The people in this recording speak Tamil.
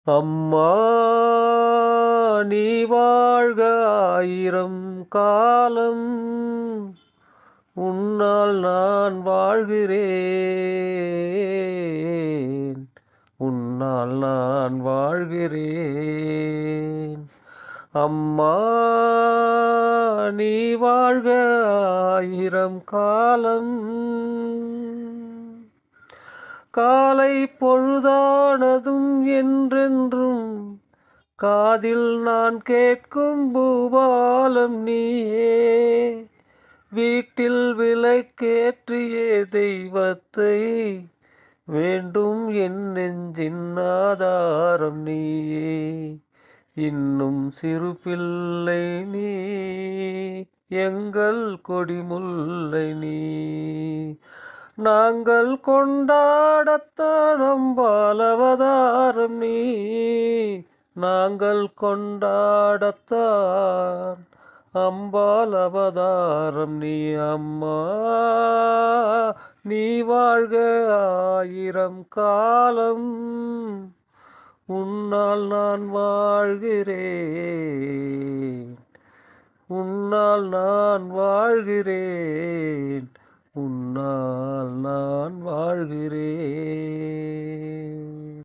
அம்மா நீ வாழ்க ஆயிரம் காலம், உன்னால் நான் வாழ்கிறேன், உன்னால் நான் வாழ்கிறேன். அம்மா நீ வாழ்க ஆயிரம் காலம். காலை பொழுதானதும் என்றென்றும் காதில் நான் கேட்கும் பூபாலம் நீயே. வீட்டில் விளக்கேற்றிய தெய்வத்தை வேண்டும் என் நெஞ்சின் ஆதாரம் நீயே. இன்னும் சிறு பிள்ளை நீ, எங்கள் கொடிமுல்லை நீ. நாங்கள் கொண்டாடத்தான் அம்பாள் அவதாரம் நீ, நாங்கள் கொண்டாடத்தான் அம்பாள் அவதாரம் நீ. அம்மா நீ வாழ்க ஆயிரம் காலம், உன்னால் நான் வாழ்கிறேன், உன்னால் நான் வாழ்கிறேன், உன்னால் நான் வாழ்கிறேன்.